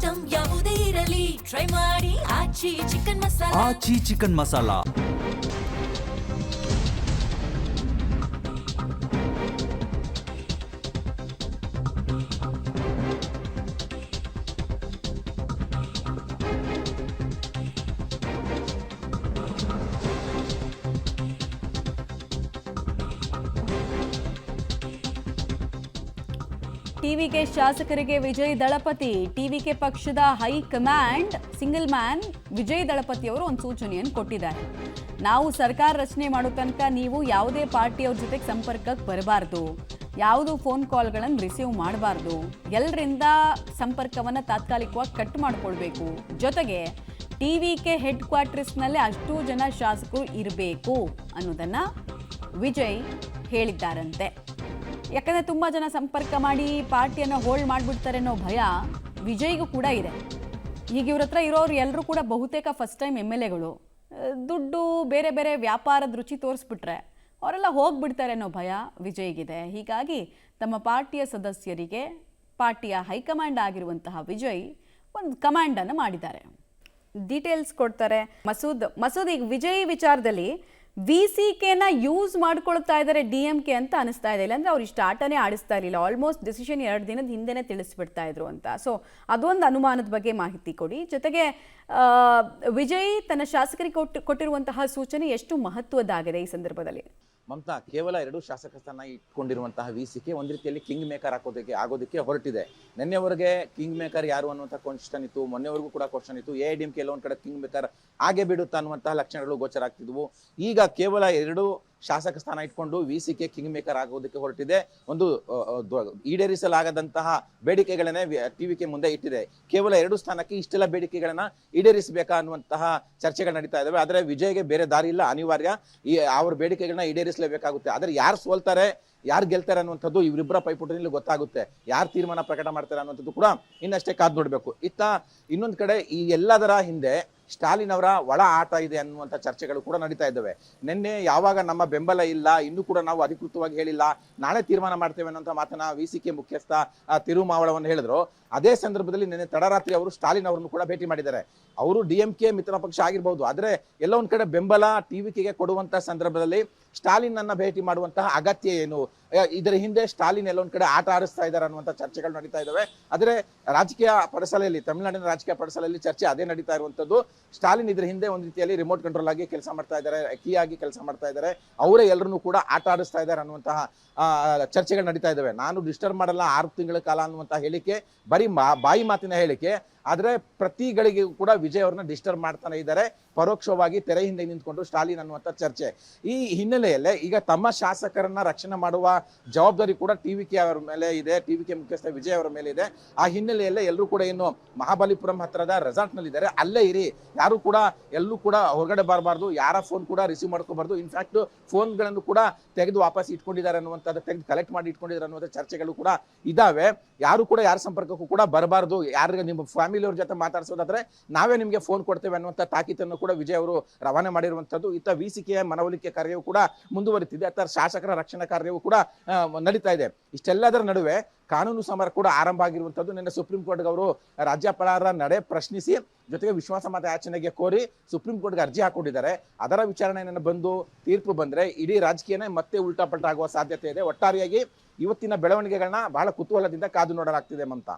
Item ಯಾವುದೇ ಇರಲಿ try ಮಾಡಿ ಆಚಿ ಚಿಕನ್ ಮಸಾಲಾ. ಆಚಿ ಚಿಕನ್ ಮಸಾಲಾ. ಟಿವಿಕೆ ಶಾಸಕರಿಗೆ ವಿಜಯ್ ದಳಪತಿ. ಟಿವಿಕೆ ಪಕ್ಷದ ಹೈಕಮಾಂಡ್ ಸಿಂಗಲ್ ಮ್ಯಾನ್ ವಿಜಯ್ ದಳಪತಿ ಅವರು ಒಂದು ಸೂಚನೆಯನ್ನು ಕೊಟ್ಟಿದ್ದಾರೆ. ನಾವು ಸರ್ಕಾರ ರಚನೆ ಮಾಡೋ ತನಕ ನೀವು ಯಾವುದೇ ಪಾರ್ಟಿಯವ್ರ ಜೊತೆಗೆ ಸಂಪರ್ಕಕ್ಕೆ ಬರಬಾರ್ದು, ಯಾವುದು ಫೋನ್ ಕಾಲ್ಗಳನ್ನು ರಿಸೀವ್ ಮಾಡಬಾರ್ದು, ಎಲ್ಲರಿಂದ ಸಂಪರ್ಕವನ್ನು ತಾತ್ಕಾಲಿಕವಾಗಿ ಕಟ್ ಮಾಡಿಕೊಳ್ಬೇಕು. ಜೊತೆಗೆ ಟಿವಿಕೆ ಹೆಡ್ ಕ್ವಾರ್ಟರ್ಸ್ನಲ್ಲೇ ಅಷ್ಟು ಜನ ಶಾಸಕರು ಇರಬೇಕು ಅನ್ನೋದನ್ನು ವಿಜಯ್ ಹೇಳಿದ್ದಾರಂತೆ. ಯಾಕಂದರೆ ತುಂಬ ಜನ ಸಂಪರ್ಕ ಮಾಡಿ ಪಾರ್ಟಿಯನ್ನು ಹೋಲ್ಡ್ ಮಾಡಿಬಿಡ್ತಾರೆ ಅನ್ನೋ ಭಯ ವಿಜಯ್ಗೂ ಕೂಡ ಇದೆ. ಈಗ ಇವ್ರ ಹತ್ರ ಇರೋರು ಎಲ್ಲರೂ ಕೂಡ ಬಹುತೇಕ ಫಸ್ಟ್ ಟೈಮ್ MLAಗಳು. ದುಡ್ಡು ಬೇರೆ ಬೇರೆ ವ್ಯಾಪಾರದ ರುಚಿ ತೋರಿಸ್ಬಿಟ್ರೆ ಅವರೆಲ್ಲ ಹೋಗ್ಬಿಡ್ತಾರೆ ಅನ್ನೋ ಭಯ ವಿಜಯ್ಗಿದೆ. ಹೀಗಾಗಿ ತಮ್ಮ ಪಾರ್ಟಿಯ ಸದಸ್ಯರಿಗೆ ಪಾರ್ಟಿಯ ಹೈಕಮಾಂಡ್ ಆಗಿರುವಂತಹ ವಿಜಯ್ ಒಂದು ಕಮಾಂಡನ್ನು ಮಾಡಿದ್ದಾರೆ. ಡೀಟೇಲ್ಸ್ ಕೊಡ್ತಾರೆ ಮಸೂದ್. ಈಗ ವಿಜಯ್ ವಿಚಾರದಲ್ಲಿ VCKನ ಯೂಸ್ ಮಾಡ್ಕೊಳ್ತಾ ಇದ್ದಾರೆ DMK ಅಂತ ಅನಿಸ್ತಾ ಇದೆ. ಇಲ್ಲಾಂದ್ರೆ ಅವ್ರು ಇಷ್ಟು ಆಟನೇ ಆಡಿಸ್ತಾ ಇರಲಿಲ್ಲ. ಆಲ್ಮೋಸ್ಟ್ ಡಿಸಿಷನ್ 2 ದಿನದ ಹಿಂದೆನೇ ತಿಳಿಸ್ಬಿಡ್ತಾ ಇದ್ರು ಅಂತ. ಸೊ ಅದೊಂದು ಅನುಮಾನದ ಬಗ್ಗೆ ಮಾಹಿತಿ ಕೊಡಿ. ಜೊತೆಗೆ ವಿಜಯ್ ತನ್ನ ಶಾಸಕರಿಗೆ ಕೊಟ್ಟಿರುವಂತಹ ಸೂಚನೆ ಎಷ್ಟು ಮಹತ್ವದ್ದಾಗಿದೆ ಈ ಸಂದರ್ಭದಲ್ಲಿ? ಮಮತಾ, ಕೇವಲ 2 ಶಾಸಕ ಸ್ಥಾನ ಇಟ್ಕೊಂಡಿರುವಂತಹ VCK ಒಂದು ರೀತಿಯಲ್ಲಿ ಕಿಂಗ್ ಮೇಕರ್ ಆಗೋದಕ್ಕೆ ಹೊರಟಿದೆ. ನಿನ್ನೆವರೆಗೆ ಕಿಂಗ್ ಮೇಕರ್ ಯಾರು ಅನ್ನುವಂಥ ಕ್ವಶನ್ ಇತ್ತು, ಮೊನ್ನೆವರೆಗೂ ಕೂಡ ಕ್ವಶನ್ ಇತ್ತು. AIDMK ಒಂದು ಕಡೆ ಕಿಂಗ್ ಮೇಕರ್ ಆಗೇ ಬಿಡುತ್ತಾ ಅನ್ನುವಂತಹ ಲಕ್ಷಣಗಳು ಗೋಚರ ಆಗ್ತಿದ್ವು. ಈಗ ಕೇವಲ 2 ಶಾಸಕ ಸ್ಥಾನ ಇಟ್ಕೊಂಡು VCK ಕಿಂಗ್ ಮೇಕರ್ ಆಗೋದಕ್ಕೆ ಹೊರಟಿದೆ. ಒಂದು ಈಡೇರಿಸಲಾಗದಂತಹ ಬೇಡಿಕೆಗಳನ್ನೇ TVK ಮುಂದೆ ಇಟ್ಟಿದೆ. ಕೇವಲ 2 ಸ್ಥಾನಕ್ಕೆ ಇಷ್ಟೆಲ್ಲ ಬೇಡಿಕೆಗಳನ್ನ ಈಡೇರಿಸಬೇಕಾ ಅನ್ನುವಂತಹ ಚರ್ಚೆಗಳು ನಡೀತಾ ಇದಾವೆ. ಆದರೆ ವಿಜಯ್ಗೆ ಬೇರೆ ದಾರಿ ಇಲ್ಲ, ಅನಿವಾರ್ಯ ಅವ್ರ ಬೇಡಿಕೆಗಳನ್ನ ಈಡೇರಿಸಲೇಬೇಕಾಗುತ್ತೆ. ಆದರೆ ಯಾರು ಸೋಲ್ತಾರೆ ಯಾರು ಗೆಲ್ತಾರೆ ಅನ್ನುವಂಥದ್ದು ಇವರಿಬ್ಬರ ಪೈಪೋಟಿನಲ್ಲಿ ಗೊತ್ತಾಗುತ್ತೆ. ಯಾರು ತೀರ್ಮಾನ ಪ್ರಕಟ ಮಾಡ್ತಾರೆ ಅನ್ನುವಂಥದ್ದು ಕೂಡ ಇನ್ನಷ್ಟೇ ಕಾದು ನೋಡಬೇಕು. ಇನ್ನೊಂದು ಕಡೆ ಈ ಎಲ್ಲದರ ಹಿಂದೆ ಸ್ಟಾಲಿನ್ ಅವರ ಒಳ ಆಟ ಇದೆ ಅನ್ನುವಂಥ ಚರ್ಚೆಗಳು ಕೂಡ ನಡೀತಾ ಇದ್ದಾವೆ. ನಿನ್ನೆ ಯಾವಾಗ ನಮ್ಮ ಬೆಂಬಲ ಇಲ್ಲ, ಇನ್ನೂ ಕೂಡ ನಾವು ಅಧಿಕೃತವಾಗಿ ಹೇಳಿಲ್ಲ, ನಾಳೆ ತೀರ್ಮಾನ ಮಾಡ್ತೇವೆ ಅನ್ನೋಂಥ ಮಾತನ್ನ VCK ಮುಖ್ಯಸ್ಥ ತಿರುಮಾವಳವನ್ನು ಹೇಳಿದ್ರು. ಅದೇ ಸಂದರ್ಭದಲ್ಲಿ ನಿನ್ನೆ ತಡರಾತ್ರಿ ಅವರು ಸ್ಟಾಲಿನ್ ಅವರನ್ನು ಕೂಡ ಭೇಟಿ ಮಾಡಿದ್ದಾರೆ. ಅವರು DMK ಮಿತ್ರ ಪಕ್ಷ ಆಗಿರ್ಬೋದು, ಆದರೆ ಎಲ್ಲ ಒಂದ್ ಕಡೆ ಬೆಂಬಲ TVKಗೆ ಕೊಡುವಂತಹ ಸಂದರ್ಭದಲ್ಲಿ ಸ್ಟಾಲಿನ್ ಅನ್ನ ಭೇಟಿ ಮಾಡುವಂತಹ ಅಗತ್ಯ ಏನು, ಇದರ ಹಿಂದೆ ಸ್ಟಾಲಿನ್ ಎಲ್ಲೊಂದ್ ಕಡೆ ಆಟ ಆಡಿಸ್ತಾ ಇದ್ದಾರೆ ಅನ್ನುವಂಥ ಚರ್ಚೆಗಳು ನಡೀತಾ ಇದ್ದಾವೆ. ಆದರೆ ರಾಜಕೀಯ ಪಡಸಾಲೆಯಲ್ಲಿ, ತಮಿಳುನಾಡಿನ ರಾಜಕೀಯ ಪಡಸಾಲೆಯಲ್ಲಿ ಚರ್ಚೆ ಅದೇ ನಡೀತಾ ಇರುವಂತದ್ದು. ಸ್ಟಾಲಿನ್ ಇದ್ರ ಹಿಂದೆ ಒಂದ್ ರೀತಿಯಲ್ಲಿ ರಿಮೋಟ್ ಕಂಟ್ರೋಲ್ ಆಗಿ ಕೆಲಸ ಮಾಡ್ತಾ ಇದ್ದಾರೆ, ಕೀ ಆಗಿ ಕೆಲಸ ಮಾಡ್ತಾ ಇದ್ದಾರೆ, ಅವರೇ ಎಲ್ಲರನ್ನೂ ಕೂಡ ಆಟ ಆಡಿಸ್ತಾ ಇದ್ದಾರೆ ಅನ್ನುವಂತಹ ಚರ್ಚೆಗಳು ನಡೀತಾ ಇದ್ದಾವೆ. ನಾನು ಡಿಸ್ಟರ್ಬ್ ಮಾಡಲ್ಲ 6 ತಿಂಗಳ ಕಾಲ ಅನ್ನುವಂತಹ ಹೇಳಿಕೆ ಬರೀ ಬಾಯಿ ಮಾತಿನ ಹೇಳಿಕೆ. ಆದ್ರೆ ಪ್ರತಿ ಗಳಿಗೆಗೂ ಕೂಡ ವಿಜಯ್ ಅವ್ರನ್ನ ಡಿಸ್ಟರ್ಬ್ ಮಾಡ್ತಾನೆ ಇದ್ದಾರೆ, ಪರೋಕ್ಷವಾಗಿ ತೆರೆ ಹಿಂದೆ ನಿಂತ್ಕೊಂಡು ಸ್ಟಾಲಿನ್ ಅನ್ನುವಂಥ ಚರ್ಚೆ. ಈ ಹಿನ್ನೆಲೆಯಲ್ಲೇ ಈಗ ತಮ್ಮ ಶಾಸಕರನ್ನ ರಕ್ಷಣೆ ಮಾಡುವ ಜವಾಬ್ದಾರಿ ಕೂಡ TVK ಅವರ ಮೇಲೆ ಇದೆ, TVK ಮುಖ್ಯಸ್ಥ ವಿಜಯ್ ಅವರ ಮೇಲೆ ಇದೆ. ಆ ಹಿನ್ನೆಲೆಯಲ್ಲೇ ಎಲ್ಲರೂ ಕೂಡ ಇನ್ನು ಮಹಾಬಲಿಪುರಂ ಹತ್ರದ ರೆಸಾರ್ಟ್ ನಲ್ಲಿ ಇದ್ದಾರೆ, ಅಲ್ಲೇ ಇರಿ, ಯಾರು ಕೂಡ ಎಲ್ಲೂ ಕೂಡ ಹೊರಗಡೆ ಬರಬಾರ್ದು, ಯಾರ ಫೋನ್ ಕೂಡ ರಿಸೀವ್ ಮಾಡ್ಕೋಬಾರ್ದು. ಇನ್ಫ್ಯಾಕ್ಟ್ ಫೋನ್ಗಳನ್ನು ಕೂಡ ತೆಗೆದು ವಾಪಸ್ ಇಟ್ಕೊಂಡಿದ್ದಾರೆ ಅನ್ನುವಂಥದ್ದು, ತೆಗೆದು ಕಲೆಕ್ಟ್ ಮಾಡಿ ಇಟ್ಕೊಂಡಿದ್ದಾರೆ ಅನ್ನುವಂಥ ಚರ್ಚೆಗಳು ಕೂಡ ಇದಾವೆ. ಯಾರು ಕೂಡ ಯಾರ ಸಂಪರ್ಕಕ್ಕೂ ಕೂಡ ಬರಬಾರ್ದು, ಯಾರಿಗೆ ನಿಮ್ಮ ಫ್ಯಾಮಿಲಿ ಅವ್ರ ಜೊತೆ ಮಾತಾಡ್ಸೋದಾದ್ರೆ ನಾವೇ ನಿಮಗೆ ಫೋನ್ ಕೊಡ್ತೇವೆ ಅನ್ನುವಂಥ ತಾಕೀತನ್ನು ಕೂಡ ವಿಜಯ್ ಅವರು ರವಾನೆ ಮಾಡಿರುವಂಥದ್ದು. VCKಯ ಮನವೊಲಿಕೆ ಕಾರ್ಯವೂ ಕೂಡ ಮುಂದುವರಿತಿದೆ, ಅಥವಾ ಶಾಸಕರ ರಕ್ಷಣಾ ಕಾರ್ಯವೂ ಕೂಡ ನಡೀತಾ ಇದೆ. ಇಷ್ಟೆಲ್ಲದರ ನಡುವೆ ಕಾನೂನು ಸಮರ ಕೂಡ ಆರಂಭ ಆಗಿರುವಂಥದ್ದು. ನಿನ್ನೆ ಸುಪ್ರೀಂ ಕೋರ್ಟ್ಗೆ ಅವರು ರಾಜ್ಯಪಾಲರ ನಡೆ ಪ್ರಶ್ನಿಸಿ, ಜೊತೆಗೆ ವಿಶ್ವಾಸಮತ ಯಾಚನೆಗೆ ಕೋರಿ ಸುಪ್ರೀಂ ಕೋರ್ಟ್ಗೆ ಅರ್ಜಿ ಹಾಕೊಂಡಿದ್ದಾರೆ. ಅದರ ವಿಚಾರಣೆಯನ್ನು ಬಂದು ತೀರ್ಪು ಬಂದ್ರೆ ಇಡೀ ರಾಜಕೀಯನೇ ಮತ್ತೆ ಉಲ್ಟಾ ಪಲ್ಟಾ ಆಗುವ ಸಾಧ್ಯತೆ ಇದೆ. ಒಟ್ಟಾರೆಯಾಗಿ ಇವತ್ತಿನ ಬೆಳವಣಿಗೆಗಳನ್ನ ಬಹಳ ಕುತೂಹಲದಿಂದ ಕಾದು ನೋಡಲಾಗ್ತಿದೆ ಮಮತಾ.